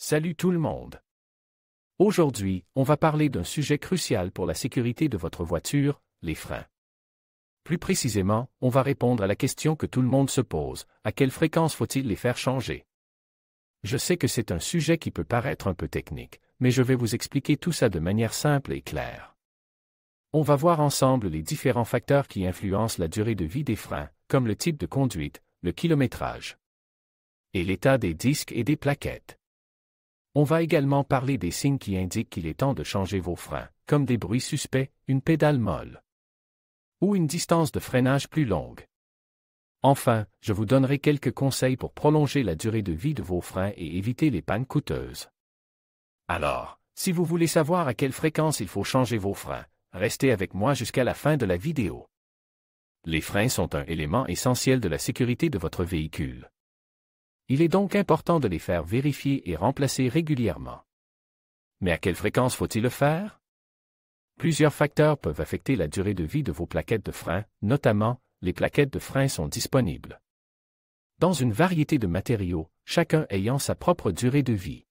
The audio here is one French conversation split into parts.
Salut tout le monde. Aujourd'hui, on va parler d'un sujet crucial pour la sécurité de votre voiture, les freins. Plus précisément, on va répondre à la question que tout le monde se pose, à quelle fréquence faut-il les faire changer? Je sais que c'est un sujet qui peut paraître un peu technique, mais je vais vous expliquer tout ça de manière simple et claire. On va voir ensemble les différents facteurs qui influencent la durée de vie des freins, comme le type de conduite, le kilométrage et l'état des disques et des plaquettes. On va également parler des signes qui indiquent qu'il est temps de changer vos freins, comme des bruits suspects, une pédale molle ou une distance de freinage plus longue. Enfin, je vous donnerai quelques conseils pour prolonger la durée de vie de vos freins et éviter les pannes coûteuses. Alors, si vous voulez savoir à quelle fréquence il faut changer vos freins, restez avec moi jusqu'à la fin de la vidéo. Les freins sont un élément essentiel de la sécurité de votre véhicule. Il est donc important de les faire vérifier et remplacer régulièrement. Mais à quelle fréquence faut-il le faire? Plusieurs facteurs peuvent affecter la durée de vie de vos plaquettes de frein, notamment, les plaquettes de frein sont disponibles dans une variété de matériaux, chacun ayant sa propre durée de vie.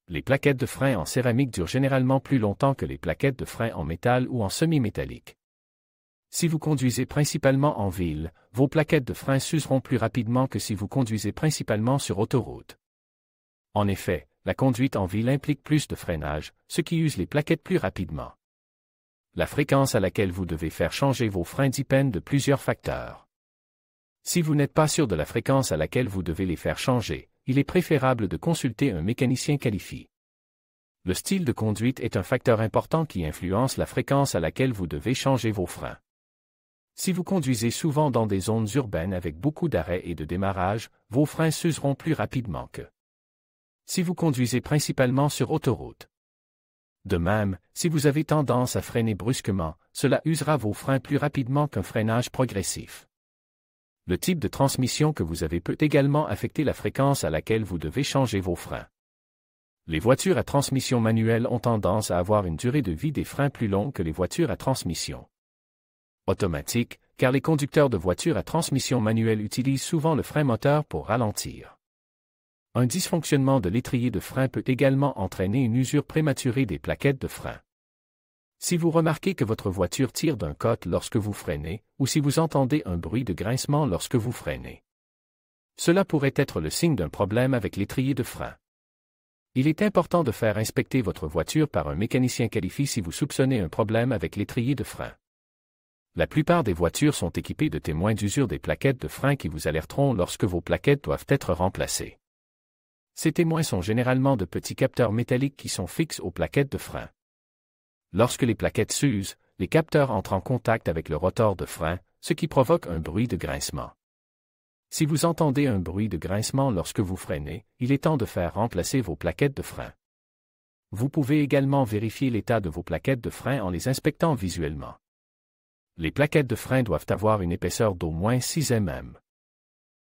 Les plaquettes de frein en céramique durent généralement plus longtemps que les plaquettes de frein en métal ou en semi-métallique. Si vous conduisez principalement en ville, vos plaquettes de frein s'useront plus rapidement que si vous conduisez principalement sur autoroute. En effet, la conduite en ville implique plus de freinage, ce qui use les plaquettes plus rapidement. La fréquence à laquelle vous devez faire changer vos freins dépend de plusieurs facteurs. Si vous n'êtes pas sûr de la fréquence à laquelle vous devez les faire changer, il est préférable de consulter un mécanicien qualifié. Le style de conduite est un facteur important qui influence la fréquence à laquelle vous devez changer vos freins. Si vous conduisez souvent dans des zones urbaines avec beaucoup d'arrêts et de démarrages, vos freins s'useront plus rapidement que si vous conduisez principalement sur autoroute. De même, si vous avez tendance à freiner brusquement, cela usera vos freins plus rapidement qu'un freinage progressif. Le type de transmission que vous avez peut également affecter la fréquence à laquelle vous devez changer vos freins. Les voitures à transmission manuelle ont tendance à avoir une durée de vie des freins plus longue que les voitures à transmission automatique, car les conducteurs de voitures à transmission manuelle utilisent souvent le frein moteur pour ralentir. Un dysfonctionnement de l'étrier de frein peut également entraîner une usure prématurée des plaquettes de frein. Si vous remarquez que votre voiture tire d'un côté lorsque vous freinez, ou si vous entendez un bruit de grincement lorsque vous freinez, cela pourrait être le signe d'un problème avec l'étrier de frein. Il est important de faire inspecter votre voiture par un mécanicien qualifié si vous soupçonnez un problème avec l'étrier de frein. La plupart des voitures sont équipées de témoins d'usure des plaquettes de frein qui vous alerteront lorsque vos plaquettes doivent être remplacées. Ces témoins sont généralement de petits capteurs métalliques qui sont fixes aux plaquettes de frein. Lorsque les plaquettes s'usent, les capteurs entrent en contact avec le rotor de frein, ce qui provoque un bruit de grincement. Si vous entendez un bruit de grincement lorsque vous freinez, il est temps de faire remplacer vos plaquettes de frein. Vous pouvez également vérifier l'état de vos plaquettes de frein en les inspectant visuellement. Les plaquettes de frein doivent avoir une épaisseur d'au moins 6 mm.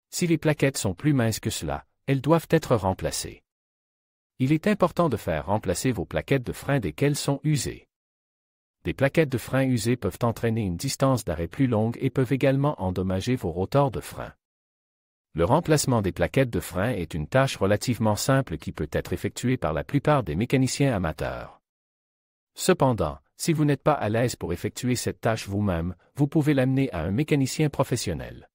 Si les plaquettes sont plus minces que cela, elles doivent être remplacées. Il est important de faire remplacer vos plaquettes de frein dès qu'elles sont usées. Des plaquettes de frein usées peuvent entraîner une distance d'arrêt plus longue et peuvent également endommager vos rotors de frein. Le remplacement des plaquettes de frein est une tâche relativement simple qui peut être effectuée par la plupart des mécaniciens amateurs. Cependant, si vous n'êtes pas à l'aise pour effectuer cette tâche vous-même, vous pouvez l'amener à un mécanicien professionnel.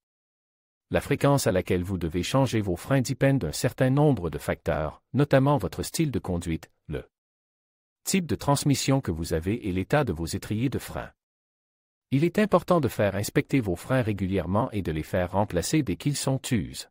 La fréquence à laquelle vous devez changer vos freins dépend d'un certain nombre de facteurs, notamment votre style de conduite, le type de transmission que vous avez et l'état de vos étriers de frein. Il est important de faire inspecter vos freins régulièrement et de les faire remplacer dès qu'ils sont usés.